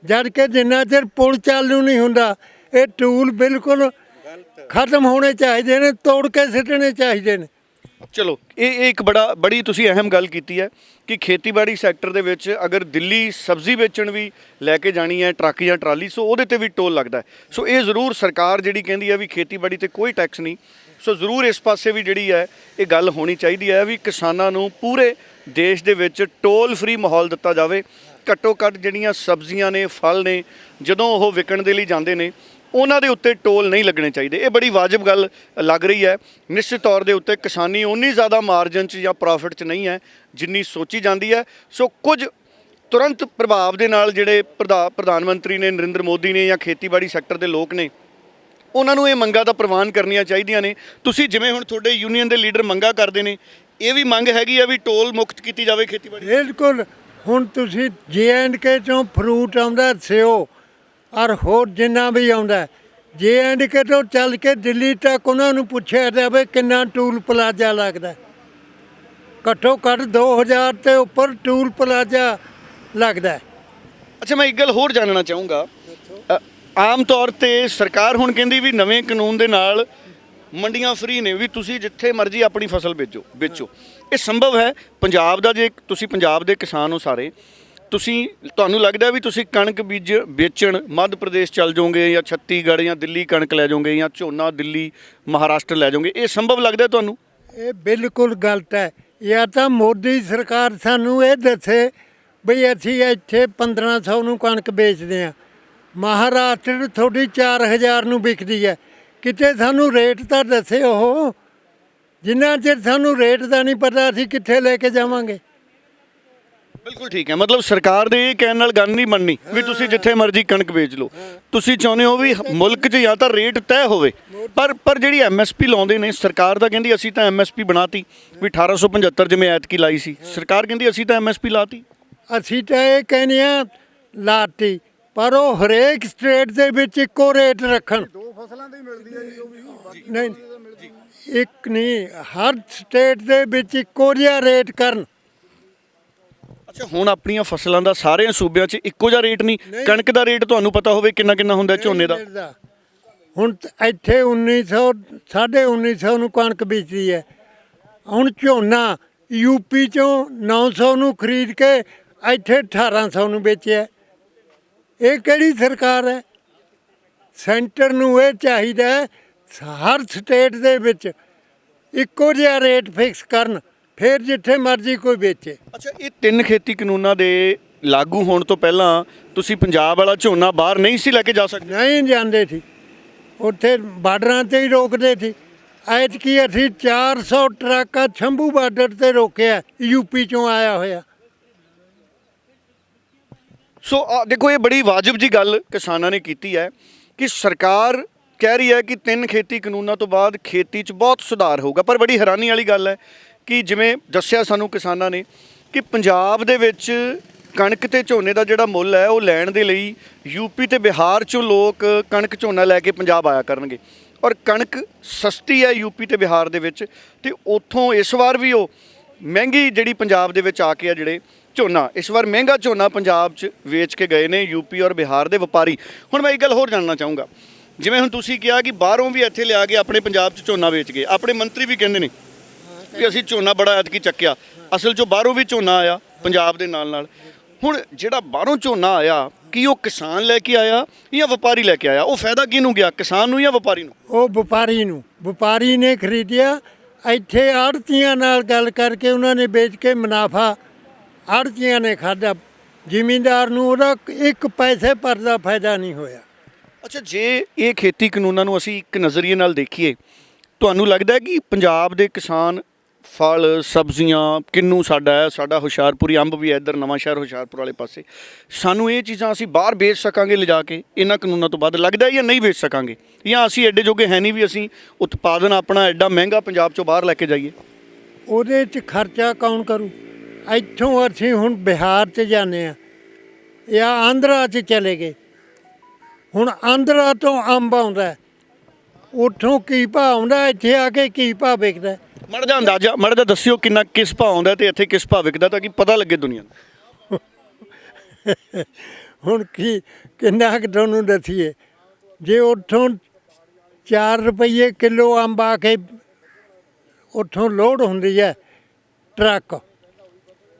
ਜਦ ਕਿ ਜਿੰਨਾ ਚਿਰ ਪੁਲ ਚਾਲੂ ਨਹੀਂ ਹੁੰਦਾ ਇਹ ਟੂਲ ਬਿਲਕੁਲ ਖਤਮ ਹੋਣੇ ਚਾਹੀਦੇ ਨੇ, ਤੋੜ ਕੇ ਸਿੱਟਣੇ ਚਾਹੀਦੇ ਨੇ।
ਚਲੋ ਇਹ ਇੱਕ ਬੜੀ ਤੁਸੀਂ ਅਹਿਮ ਗੱਲ ਕੀਤੀ ਹੈ ਕਿ ਖੇਤੀਬਾੜੀ ਸੈਕਟਰ ਦੇ ਵਿੱਚ ਅਗਰ ਦਿੱਲੀ ਸਬਜ਼ੀ ਵੇਚਣ ਵੀ ਲੈ ਕੇ ਜਾਣੀ ਹੈ ਟਰੱਕ ਜਾਂ ਟਰਾਲੀ, ਸੋ ਉਹਦੇ ਤੇ ਵੀ ਟੋਲ ਲੱਗਦਾ ਹੈ। ਸੋ ਇਹ ਜ਼ਰੂਰ ਸਰਕਾਰ ਜਿਹੜੀ ਕਹਿੰਦੀ ਹੈ ਵੀ ਖੇਤੀਬਾੜੀ ਤੇ ਕੋਈ ਟੈਕਸ ਨਹੀਂ, ਸੋ ਜ਼ਰੂਰ ਇਸ ਪਾਸੇ ਵੀ ਜਿਹੜੀ ਹੈ ਇਹ ਗੱਲ ਹੋਣੀ ਚਾਹੀਦੀ ਹੈ ਵੀ ਕਿਸਾਨਾਂ ਨੂੰ ਪੂਰੇ ਦੇਸ਼ ਦੇ ਵਿੱਚ ਟੋਲ ਫ੍ਰੀ ਮਾਹੌਲ ਦਿੱਤਾ ਜਾਵੇ। ਘੱਟੋ ਘੱਟ ਜਿਹੜੀਆਂ ਸਬਜ਼ੀਆਂ ਨੇ, ਫਲ ਨੇ, ਜਦੋਂ ਉਹ ਵਿਕਣ ਦੇ ਲਈ ਜਾਂਦੇ ਨੇ ਉਹਨਾਂ ਦੇ ਉੱਤੇ ਟੋਲ ਨਹੀਂ ਲੱਗਣੇ ਚਾਹੀਦੇ। ਇਹ ਬੜੀ ਵਾਜਬ ਗੱਲ ਲੱਗ ਰਹੀ ਹੈ। ਨਿਸ਼ਚਿਤ ਤੌਰ ਦੇ ਉੱਤੇ ਕਿਸਾਨੀ ਉਨੀ ਜ਼ਿਆਦਾ ਮਾਰਜਨ 'ਚ ਜਾਂ ਪ੍ਰੋਫਿਟ 'ਚ ਨਹੀਂ ਹੈ ਜਿੰਨੀ ਸੋਚੀ ਜਾਂਦੀ ਹੈ। ਸੋ ਕੁਝ ਤੁਰੰਤ ਪ੍ਰਭਾਵ ਦੇ ਨਾਲ ਜਿਹੜੇ ਪ੍ਰਧਾਨ ਮੰਤਰੀ ਨੇ ਨਰਿੰਦਰ ਮੋਦੀ ਨੇ ਜਾਂ ਖੇਤੀਬਾੜੀ ਸੈਕਟਰ ਦੇ ਲੋਕ ਨੇ ਉਹਨਾਂ ਨੂੰ ਇਹ ਮੰਗਾਂ ਤਾਂ ਪ੍ਰਵਾਨ ਕਰਨੀਆਂ ਚਾਹੀਦੀਆਂ ਨੇ। ਤੁਸੀਂ ਜਿਵੇਂ ਹੁਣ ਤੁਹਾਡੇ ਯੂਨੀਅਨ ਦੇ ਲੀਡਰ ਮੰਗਾਂ ਕਰਦੇ ਨੇ, ਇਹ ਵੀ ਮੰਗ ਹੈਗੀ ਆ ਵੀ ਟੋਲ ਮੁਕਤ ਕੀਤੀ ਜਾਵੇ ਖੇਤੀਬਾੜੀ।
ਬਿਲਕੁਲ। ਹੁਣ ਤੁਸੀਂ JNK ਚੋਂ ਫਰੂਟ ਆਉਂਦਾ, ਸਿਓ ਔਰ ਹੋਰ ਜਿੰਨਾ ਵੀ ਆਉਂਦਾ, JNK ਤੋਂ ਚੱਲ ਕੇ ਦਿੱਲੀ ਤੱਕ ਉਹਨਾਂ ਨੂੰ ਪੁੱਛਿਆ ਜਾਵੇ ਕਿੰਨਾ ਟੂਲ ਪਲਾਜ਼ਾ ਲੱਗਦਾ। ਘੱਟੋ ਘੱਟ 2000 ਤੇ ਉੱਪਰ ਟੂਲ ਪਲਾਜ਼ਾ ਲੱਗਦਾ।
ਅੱਛਾ, ਮੈਂ ਇੱਕ ਗੱਲ ਹੋਰ ਜਾਣਨਾ ਚਾਹੂੰਗਾ। ਆਮ ਤੌਰ ਤੇ ਸਰਕਾਰ ਹੁਣ ਕਹਿੰਦੀ ਵੀ ਨਵੇਂ ਕਾਨੂੰਨ ਦੇ ਨਾਲ ਮੰਡੀਆਂ ਫ੍ਰੀ ਨੇ, ਵੀ ਤੁਸੀਂ ਜਿੱਥੇ ਮਰਜ਼ੀ ਆਪਣੀ ਫਸਲ ਵੇਚੋ। ਇਹ ਸੰਭਵ ਹੈ ਪੰਜਾਬ ਦਾ? ਜੇ ਤੁਸੀਂ ਪੰਜਾਬ ਦੇ ਕਿਸਾਨ ਹੋ ਸਾਰੇ, ਤੁਹਾਨੂੰ ਲੱਗਦਾ ਵੀ ਤੁਸੀਂ ਕਣਕ ਵੇਚਣ ਮੱਧ ਪ੍ਰਦੇਸ਼ ਚੱਲ ਜਾਓਗੇ ਜਾਂ ਛੱਤੀਗੜ੍ਹ ਜਾਂ ਦਿੱਲੀ ਕਣਕ ਲੈ ਜਾਓਗੇ ਜਾਂ ਝੋਨਾ ਦਿੱਲੀ ਮਹਾਰਾਸ਼ਟਰ ਲੈ ਜਾਓਗੇ, ਇਹ ਸੰਭਵ ਲੱਗਦਾ ਤੁਹਾਨੂੰ?
ਇਹ ਬਿਲਕੁਲ ਗਲਤ ਹੈ। ਜਾਂ ਤਾਂ ਮੋਦੀ ਸਰਕਾਰ ਸਾਨੂੰ ਇਹ ਦੱਸੇ ਬਈ ਅਸੀਂ ਇੱਥੇ 1500 ਨੂੰ ਕਣਕ ਵੇਚਦੇ ਹਾਂ, ਮਹਾਰਾਸ਼ਟਰ ਤੁਹਾਡੀ 4000 ਨੂੰ ਵਿਕਦੀ ਹੈ। ਕਿਤੇ ਸਾਨੂੰ ਰੇਟ ਤਾਂ ਦੱਸੇ ਉਹ। ਜਿੰਨਾ ਚਿਰ ਸਾਨੂੰ ਰੇਟ ਦਾ ਨਹੀਂ ਪਤਾ ਅਸੀਂ ਕਿੱਥੇ ਲੈ ਕੇ ਜਾਵਾਂਗੇ।
ਬਿਲਕੁਲ ਠੀਕ ਹੈ। ਮਤਲਬ ਸਰਕਾਰ ਦੇ ਇਹ ਕਹਿਣ ਨਾਲ ਗੱਲ ਨਹੀਂ ਬਣਨੀ ਵੀ ਤੁਸੀਂ ਜਿੱਥੇ ਮਰਜ਼ੀ ਕਣਕ ਵੇਚ ਲਓ। ਤੁਸੀਂ ਚਾਹੁੰਦੇ ਹੋ ਵੀ ਮੁਲਕ 'ਚ ਜਾਂ ਤਾਂ ਰੇਟ ਤੈਅ ਹੋਵੇ, ਪਰ ਜਿਹੜੀ MSP ਲਾਉਂਦੇ ਨੇ, ਸਰਕਾਰ ਤਾਂ ਕਹਿੰਦੀ ਅਸੀਂ ਤਾਂ MSP ਬਣਾਤੀ ਵੀ 1875 ਜਿਵੇਂ ਐਤਕੀ ਲਾਈ ਸੀ, ਸਰਕਾਰ ਕਹਿੰਦੀ ਅਸੀਂ ਤਾਂ MSP ਲਾਤੀ।
ਅਸੀਂ ਤਾਂ ਇਹ ਕਹਿੰਦੇ ਹਾਂ ਲਾਤੀ, ਪਰ ਉਹ ਹਰੇਕ ਸਟੇਟ ਦੇ ਵਿੱਚ ਇੱਕੋ ਰੇਟ ਰੱਖਣ।
2 ਫਸਲਾਂ ਦੀ ਮਿਲਦੀ ਹੈ ਜੀ, ਉਹ ਵੀ
ਨਹੀਂ, ਇੱਕ ਨਹੀਂ, ਹਰ ਸਟੇਟ ਦੇ ਵਿੱਚ ਇੱਕੋ ਜਿਹਾ ਰੇਟ ਕਰਨ।
ਅੱਛਾ, ਹੁਣ ਆਪਣੀਆਂ ਫਸਲਾਂ ਦਾ ਸਾਰਿਆਂ ਸੂਬਿਆਂ 'ਚ ਇੱਕੋ ਜਿਹਾ ਰੇਟ ਨਹੀਂ? ਕਣਕ ਦਾ ਰੇਟ ਤੁਹਾਨੂੰ ਪਤਾ ਹੋਵੇ ਕਿੰਨਾ ਹੁੰਦਾ ਝੋਨੇ ਦਾ?
ਹੁਣ ਇੱਥੇ 1900 ਨੂੰ ਕਣਕ ਵੇਚਦੀ ਹੈ। ਹੁਣ ਝੋਨਾ UP ਚੋਂ 900 ਨੂੰ ਖਰੀਦ ਕੇ ਇੱਥੇ 1800 ਨੂੰ ਵੇਚਿਆ। ਇਹ ਕਿਹੜੀ ਸਰਕਾਰ ਹੈ? ਸੈਂਟਰ ਨੂੰ ਇਹ ਚਾਹੀਦਾ ਹਰ ਸਟੇਟ ਦੇ ਵਿੱਚ ਇੱਕੋ ਜਿਹਾ ਰੇਟ ਫਿਕਸ ਕਰਨ, ਫਿਰ ਜਿੱਥੇ ਮਰਜ਼ੀ ਕੋਈ ਵੇਚੇ।
ਅੱਛਾ, ਇਹ 3 ਖੇਤੀ ਕਾਨੂੰਨਾਂ ਦੇ ਲਾਗੂ ਹੋਣ ਤੋਂ ਪਹਿਲਾਂ ਤੁਸੀਂ ਪੰਜਾਬ ਵਾਲਾ ਝੋਨਾ ਬਾਹਰ ਨਹੀਂ ਸੀ ਲੈ ਕੇ ਜਾ ਸਕਦੇ?
ਨਹੀਂ ਜਾਂਦੇ ਸੀ, ਉੱਥੇ ਬਾਰਡਰਾਂ 'ਤੇ ਹੀ ਰੋਕਦੇ ਸੀ। ਐਤਕੀ ਅਸੀਂ 400 ਟਰੱਕ ਸ਼ੰਭੂ ਬਾਰਡਰ 'ਤੇ ਰੋਕਿਆ, UP ਚੋਂ ਆਇਆ ਹੋਇਆ।
ਸੋ ਦੇਖੋ, ਇਹ ਬੜੀ ਵਾਜਬ ਜੀ ਗੱਲ ਕਿਸਾਨਾਂ ਨੇ ਕੀਤੀ ਹੈ ਕਿ ਸਰਕਾਰ ਕਹਿ ਰਹੀ ਹੈ ਕਿ 3 ਖੇਤੀ ਕਾਨੂੰਨਾਂ ਤੋਂ ਬਾਅਦ ਖੇਤੀ 'ਚ ਬਹੁਤ ਸੁਧਾਰ ਹੋਊਗਾ। ਪਰ ਬੜੀ ਹੈਰਾਨੀ ਵਾਲੀ ਗੱਲ ਹੈ ਕਿ ਜਿਵੇਂ ਦੱਸਿਆ ਸਾਨੂੰ ਕਿਸਾਨਾਂ ਨੇ ਕਿ ਪੰਜਾਬ ਦੇ ਵਿੱਚ ਕਣਕ ਤੇ ਝੋਨੇ ਦਾ ਜਿਹੜਾ ਮੁੱਲ ਹੈ ਉਹ ਲੈਣ ਦੇ ਲਈ UP ਤੇ ਬਿਹਾਰ 'ਚੋਂ ਲੋਕ ਕਣਕ ਝੋਨਾ ਲੈ ਕੇ ਪੰਜਾਬ ਆਇਆ ਕਰਨਗੇ, ਔਰ ਕਣਕ ਸਸਤੀ ਹੈ UP ਤੇ ਬਿਹਾਰ ਦੇ ਵਿੱਚ, ਤੇ ਉੱਥੋਂ ਇਸ ਵਾਰ ਵੀ ਉਹ ਮਹਿੰਗੀ ਜਿਹੜੀ ਪੰਜਾਬ ਦੇ ਵਿੱਚ ਆ ਕੇ ਆ ਜਿਹੜੇ ਝੋਨਾ, ਇਸ ਵਾਰ ਮਹਿੰਗਾ ਝੋਨਾ ਪੰਜਾਬ 'ਚ ਵੇਚ ਕੇ ਗਏ ਨੇ UP ਔਰ ਬਿਹਾਰ ਦੇ ਵਪਾਰੀ। ਹੁਣ ਮੈਂ ਇੱਕ ਗੱਲ ਹੋਰ ਜਾਣਨਾ ਚਾਹੂੰਗਾ, ਜਿਵੇਂ ਹੁਣ ਤੁਸੀਂ ਕਿਹਾ ਕਿ ਬਾਹਰੋਂ ਵੀ ਇੱਥੇ ਲਿਆ ਕੇ ਆਪਣੇ ਪੰਜਾਬ 'ਚ ਝੋਨਾ ਵੇਚ ਗਏ, ਆਪਣੇ ਮੰਤਰੀ ਵੀ ਕਹਿੰਦੇ ਨੇ ਕਿ ਅਸੀਂ ਝੋਨਾ ਬੜਾ ਐਤਕੀ ਚੱਕਿਆ। ਅਸਲ 'ਚੋਂ ਬਾਹਰੋਂ ਵੀ ਝੋਨਾ ਆਇਆ ਪੰਜਾਬ ਦੇ ਨਾਲ। ਹੁਣ ਜਿਹੜਾ ਬਾਹਰੋਂ ਝੋਨਾ ਆਇਆ, ਕੀ ਉਹ ਕਿਸਾਨ ਲੈ ਕੇ ਆਇਆ ਜਾਂ ਵਪਾਰੀ ਲੈ ਕੇ ਆਇਆ? ਉਹ ਫਾਇਦਾ ਕਿਹਨੂੰ ਗਿਆ, ਕਿਸਾਨ ਨੂੰ ਜਾਂ ਵਪਾਰੀ ਨੂੰ?
ਉਹ ਵਪਾਰੀ ਨੂੰ। ਵਪਾਰੀ ਨੇ ਖਰੀਦਿਆ, ਇੱਥੇ ਆੜ੍ਹਤੀਆਂ ਨਾਲ ਗੱਲ ਕਰਕੇ ਉਹਨਾਂ ਨੇ ਵੇਚ ਕੇ ਮੁਨਾਫਾ ਆੜ੍ਹਤੀਆਂ ਨੇ ਖਾਧਾ। ਜ਼ਿਮੀਂਦਾਰ ਨੂੰ ਉਹਦਾ 1 ਪੈਸੇ ਪਰ ਦਾ ਫਾਇਦਾ ਨਹੀਂ ਹੋਇਆ।
ਅੱਛਾ, ਜੇ ਇਹ ਖੇਤੀ ਕਾਨੂੰਨਾਂ ਨੂੰ ਅਸੀਂ ਇੱਕ ਨਜ਼ਰੀਏ ਨਾਲ ਦੇਖੀਏ, ਤੁਹਾਨੂੰ ਲੱਗਦਾ ਕਿ ਪੰਜਾਬ ਦੇ ਕਿਸਾਨ ਫਲ ਸਬਜ਼ੀਆਂ, ਕਿੰਨੂ ਸਾਡਾ ਹੁਸ਼ਿਆਰਪੁਰੀ ਅੰਬ ਵੀ ਹੈ ਇੱਧਰ ਨਵਾਂ ਸ਼ਹਿਰ ਹੁਸ਼ਿਆਰਪੁਰ ਵਾਲੇ ਪਾਸੇ, ਸਾਨੂੰ ਇਹ ਚੀਜ਼ਾਂ ਅਸੀਂ ਬਾਹਰ ਵੇਚ ਸਕਾਂਗੇ ਲਿਜਾ ਕੇ ਇਹਨਾਂ ਕਾਨੂੰਨਾਂ ਤੋਂ ਬਾਅਦ? ਲੱਗਦਾ ਜਾਂ ਨਹੀਂ ਵੇਚ ਸਕਾਂਗੇ, ਜਾਂ ਅਸੀਂ ਐਡੇ ਜੋਗੇ ਹੈ ਨਹੀਂ ਵੀ ਅਸੀਂ ਉਤਪਾਦਨ ਆਪਣਾ ਐਡਾ ਮਹਿੰਗਾ ਪੰਜਾਬ 'ਚੋਂ ਬਾਹਰ ਲੈ ਕੇ ਜਾਈਏ?
ਉਹਦੇ 'ਚ ਖਰਚਾ ਕੌਣ ਕਰੂ? ਇੱਥੋਂ ਅਸੀਂ ਹੁਣ ਬਿਹਾਰ 'ਚ ਜਾਂਦੇ ਹਾਂ ਜਾਂ ਆਂਧਰਾ 'ਚ ਚਲੇ ਗਏ। ਹੁਣ ਆਂਧਰਾ ਤੋਂ ਅੰਬ ਆਉਂਦਾ, ਉੱਥੋਂ ਕੀ ਭਾਅ ਆਉਂਦਾ, ਇੱਥੇ ਆ ਕੇ ਕੀ ਭਾਅ ਵਿਕਦਾ?
ਮਾੜਾ ਜਿਹਾ ਅੰਦਾਜ਼ਾ, ਮਾੜਾ ਜਿਹਾ ਦੱਸਿਓ ਕਿੰਨਾ, ਕਿਸ ਭਾਅ ਆਉਂਦਾ ਤੇ ਇੱਥੇ ਕਿਸ ਭਾਅ ਵਿਕਦਾ, ਤਾਂ ਕਿ ਪਤਾ ਲੱਗੇ ਦੁਨੀਆ ਨੂੰ।
ਹੁਣ ਕਿੰਨਾ ਕੁ ਤੁਹਾਨੂੰ ਦੱਸੀਏ? ਜੇ ਉੱਥੋਂ 4 ਰੁਪਏ ਕਿਲੋ ਅੰਬ ਆ ਕੇ ਉੱਥੋਂ ਲੋਡ ਹੁੰਦੀ ਹੈ ਟਰੱਕ।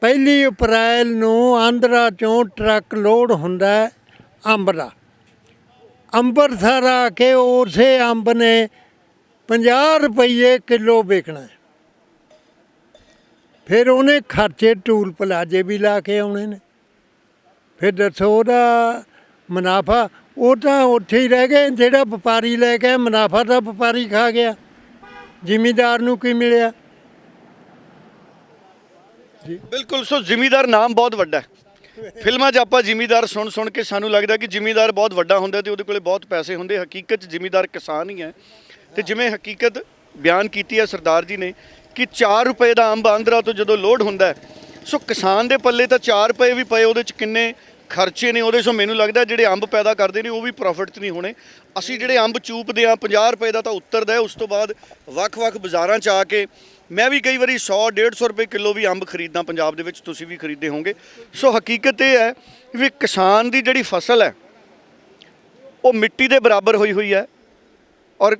1 ਅਪ੍ਰੈਲ ਨੂੰ ਆਂਧਰਾ 'ਚੋਂ ਟਰੱਕ ਲੋਡ ਹੁੰਦਾ ਹੈ ਅੰਬ ਦਾ। ਅੰਮ੍ਰਿਤਸਰ ਆ ਕੇ ਉਸੇ ਅੰਬ ਨੇ 50 ਰੁਪਏ ਕਿਲੋ ਵਿਕਣਾ ਹੈ। ਫਿਰ ਉਹਨੇ ਖਰਚੇ ਟੂਲ ਪਲਾਜੇ ਵੀ ਲਾ ਕੇ ਆਉਣੇ ਨੇ। ਫਿਰ ਦੱਸੋ ਉਹਦਾ ਮੁਨਾਫਾ? ਉਹ ਤਾਂ ਉੱਥੇ ਹੀ ਰਹਿ ਗਏ। ਜਿਹੜਾ ਵਪਾਰੀ ਲੈ ਕੇ ਮੁਨਾਫਾ ਤਾਂ ਵਪਾਰੀ ਖਾ ਗਿਆ, ਜ਼ਿਮੀਂਦਾਰ ਨੂੰ ਕੀ ਮਿਲਿਆ?
ਬਿਲਕੁਲ। ਸੋ ਜ਼ਿਮੀਂਦਾਰ ਨਾਮ ਬਹੁਤ ਵੱਡਾ ਹੈ। ਫਿਲਮਾਂ 'ਚ ਆਪਾਂ ਜ਼ਿਮੀਂਦਾਰ ਸੁਣ ਕੇ ਸਾਨੂੰ ਲੱਗਦਾ ਕਿ ਜ਼ਿਮੀਂਦਾਰ ਬਹੁਤ ਵੱਡਾ ਹੁੰਦਾ ਤੇ ਉਹਦੇ ਕੋਲੇ ਬਹੁਤ ਪੈਸੇ ਹੁੰਦੇ। ਹਕੀਕਤ 'ਚ ਜ਼ਿਮੀਂਦਾਰ ਕਿਸਾਨ ਹੀ ਹੈ। ਤੇ ਜਿਵੇਂ ਹਕੀਕਤ ਬਿਆਨ ਕੀਤੀ ਹੈ ਸਰਦਾਰ ਜੀ ਨੇ ਕਿ 4 ਰੁਪਏ ਦਾ ਅੰਬ ਆਂਧਰਾ ਤੋਂ ਜਦੋਂ ਲੋਡ ਹੁੰਦਾ, ਸੋ ਕਿਸਾਨ ਦੇ ਪੱਲੇ ਤਾਂ 4 ਰੁਪਏ ਵੀ ਪਏ, ਉਹਦੇ 'ਚ ਕਿੰਨੇ ਖਰਚੇ ਨੇ ਉਹਦੇ। ਸੋ ਮੈਨੂੰ ਲੱਗਦਾ ਜਿਹੜੇ ਅੰਬ ਪੈਦਾ ਕਰਦੇ ਨੇ ਉਹ ਵੀ ਪ੍ਰੋਫਿਟ 'ਚ ਨਹੀਂ ਹੋਣੇ। ਅਸੀਂ ਜਿਹੜੇ ਅੰਬ ਚੂਪਦੇ ਹਾਂ 50 ਰੁਪਏ ਦਾ ਤਾਂ ਉੱਤਰਦਾ, ਉਸ ਤੋਂ ਬਾਅਦ ਵੱਖ-ਵੱਖ ਬਾਜ਼ਾਰਾਂ 'ਚ ਆ ਕੇ ਮੈਂ ਵੀ ਕਈ ਵਾਰੀ 100-150 ਰੁਪਏ ਕਿਲੋ ਵੀ ਅੰਬ ਖਰੀਦਦਾ ਪੰਜਾਬ ਦੇ ਵਿੱਚ, ਤੁਸੀਂ ਵੀ ਖਰੀਦੇ ਹੋਵੋਗੇ। ਸੋ ਹਕੀਕਤ ਇਹ ਹੈ ਵੀ ਕਿਸਾਨ ਦੀ ਜਿਹੜੀ ਫਸਲ ਹੈ ਉਹ ਮਿੱਟੀ ਦੇ ਬਰਾਬਰ ਹੋਈ ਹੋਈ ਹੈ। ਔਰ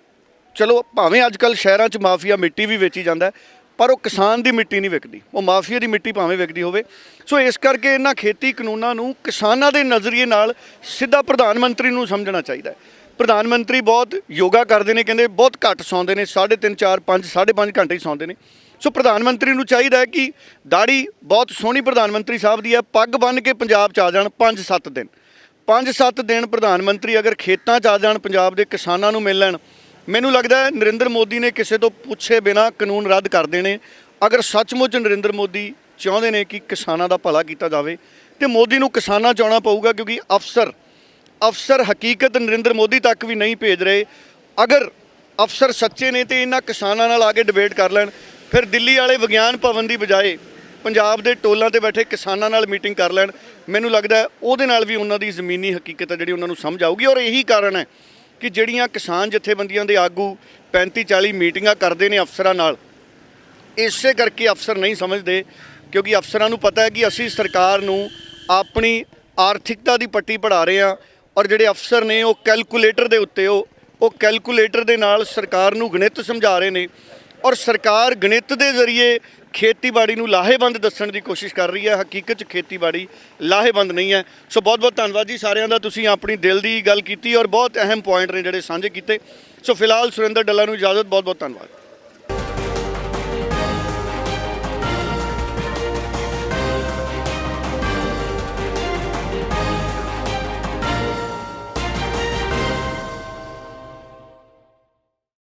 ਚਲੋ ਭਾਵੇਂ ਅੱਜ ਕੱਲ੍ਹ ਸ਼ਹਿਰਾਂ 'ਚ ਮਾਫੀਆ ਮਿੱਟੀ ਵੀ ਵੇਚੀ ਜਾਂਦਾ, ਪਰ ਉਹ ਕਿਸਾਨ ਦੀ ਮਿੱਟੀ ਨਹੀਂ ਵਿਕਦੀ, ਉਹ ਮਾਫੀਆ ਦੀ ਮਿੱਟੀ ਭਾਵੇਂ ਵਿਕਦੀ ਹੋਵੇ। ਸੋ ਇਸ ਕਰਕੇ ਇਹਨਾਂ ਖੇਤੀ ਕਾਨੂੰਨਾਂ ਨੂੰ ਕਿਸਾਨਾਂ ਦੇ ਨਜ਼ਰੀਏ ਨਾਲ ਸਿੱਧਾ ਪ੍ਰਧਾਨ ਮੰਤਰੀ ਨੂੰ ਸਮਝਣਾ ਚਾਹੀਦਾ ਹੈ। ਪ੍ਰਧਾਨ ਮੰਤਰੀ ਬਹੁਤ ਯੋਗਾ ਕਰਦੇ ਨੇ, ਕਹਿੰਦੇ ਬਹੁਤ ਘੱਟ ਸੌਂਦੇ ਨੇ, 3.5 4 5 5.5 ਘੰਟੇ ਹੀ ਸੌਂਦੇ ਨੇ। ਸੋ ਪ੍ਰਧਾਨ ਮੰਤਰੀ ਨੂੰ ਚਾਹੀਦਾ ਹੈ ਕਿ ਦਾੜੀ ਬਹੁਤ ਸੋਹਣੀ ਪ੍ਰਧਾਨ ਮੰਤਰੀ ਸਾਹਿਬ ਦੀ ਹੈ, ਪੱਗ ਬੰਨ੍ਹ ਕੇ ਪੰਜਾਬ 'ਚ ਆ ਜਾਣ 5-7 ਦਿਨ। 5-7 ਦਿਨ ਪ੍ਰਧਾਨ ਮੰਤਰੀ ਅਗਰ ਖੇਤਾਂ 'ਚ ਆ ਜਾਣ, ਪੰਜਾਬ ਦੇ ਕਿਸਾਨਾਂ ਨੂੰ ਮਿਲ ਲੈਣ, ਮੈਨੂੰ ਲੱਗਦਾ ਹੈ ਨਰਿੰਦਰ ਮੋਦੀ ਨੇ ਕਿਸੇ ਤੋਂ ਪੁੱਛੇ ਬਿਨਾਂ ਕਾਨੂੰਨ ਰੱਦ ਕਰ ਦੇਣੇ। ਅਗਰ ਸੱਚਮੁੱਚ ਨਰਿੰਦਰ ਮੋਦੀ ਚਾਹੁੰਦੇ ਨੇ ਕਿ ਕਿਸਾਨਾਂ ਦਾ ਭਲਾ ਕੀਤਾ ਜਾਵੇ ਤੇ ਮੋਦੀ ਨੂੰ ਕਿਸਾਨਾਂ 'ਚ ਆਉਣਾ ਪਊਗਾ, ਕਿਉਂਕਿ ਅਫਸਰ ਹਕੀਕਤ ਨਰਿੰਦਰ ਮੋਦੀ ਤੱਕ ਵੀ ਨਹੀਂ ਭੇਜ ਰਹੇ। ਅਗਰ ਅਫਸਰ ਸੱਚੇ ਨੇ ਤੇ ਇਹਨਾਂ ਕਿਸਾਨਾਂ ਨਾਲ ਆ ਕੇ ਡਿਬੇਟ ਕਰ ਲੈਣ, ਫਿਰ ਦਿੱਲੀ ਵਾਲੇ ਵਿਗਿਆਨ ਭਵਨ ਦੀ ਬਜਾਏ ਪੰਜਾਬ ਦੇ ਟੋਲਾਂ ਤੇ ਬੈਠੇ ਕਿਸਾਨਾਂ ਨਾਲ ਮੀਟਿੰਗ ਕਰ ਲੈਣ, ਮੈਨੂੰ ਲੱਗਦਾ ਉਹਦੇ ਨਾਲ ਵੀ ਉਹਨਾਂ ਦੀ ਜ਼ਮੀਨੀ ਹਕੀਕਤ ਹੈ ਜਿਹੜੀ ਉਹਨਾਂ ਨੂੰ ਸਮਝ ਆਊਗੀ। ਔਰ ਇਹੀ ਕਾਰਨ ਹੈ ਕਿ ਜਿਹੜੀਆਂ ਕਿਸਾਨ ਜਥੇਬੰਦੀਆਂ ਦੇ ਆਗੂ 35-40 ਮੀਟਿੰਗਾਂ ਕਰਦੇ ਨੇ ਅਫਸਰਾਂ ਨਾਲ, ਇਸੇ ਕਰਕੇ ਅਫਸਰ ਨਹੀਂ ਸਮਝਦੇ, ਕਿਉਂਕਿ ਅਫਸਰਾਂ ਨੂੰ ਪਤਾ ਹੈ ਕਿ ਅਸੀਂ ਸਰਕਾਰ ਨੂੰ ਆਪਣੀ ਆਰਥਿਕਤਾ ਦੀ ਪੱਟੀ ਪੜ੍ਹਾ ਰਹੇ ਹਾਂ। ਔਰ ਜਿਹੜੇ ਅਫਸਰ ਨੇ ਉਹ ਕੈਲਕੂਲੇਟਰ ਦੇ ਉੱਤੇ ਉਹ ਕੈਲਕੂਲੇਟਰ ਦੇ ਨਾਲ ਸਰਕਾਰ ਨੂੰ ਗਣਿਤ ਸਮਝਾ ਰਹੇ ਨੇ, ਔਰ ਸਰਕਾਰ ਗਣਿਤ ਦੇ ਜ਼ਰੀਏ ਖੇਤੀਬਾੜੀ ਨੂੰ ਲਾਹੇਵੰਦ ਦੱਸਣ ਦੀ ਕੋਸ਼ਿਸ਼ ਕਰ ਰਹੀ ਹੈ। ਹਕੀਕਤ 'ਚ ਖੇਤੀਬਾੜੀ ਲਾਹੇਵੰਦ ਨਹੀਂ ਹੈ। ਸੋ ਬਹੁਤ-ਬਹੁਤ ਧੰਨਵਾਦ ਜੀ ਸਾਰਿਆਂ ਦਾ, ਤੁਸੀਂ ਆਪਣੀ ਦਿਲ ਦੀ ਗੱਲ ਕੀਤੀ ਔਰ ਬਹੁਤ ਅਹਿਮ ਪੁਆਇੰਟ ਨੇ ਜਿਹੜੇ ਸਾਂਝੇ ਕੀਤੇ। ਸੋ ਫਿਲਹਾਲ ਸੁਰਿੰਦਰ ਡੱਲਾ ਨੂੰ ਇਜਾਜ਼ਤ, ਬਹੁਤ-ਬਹੁਤ ਧੰਨਵਾਦ।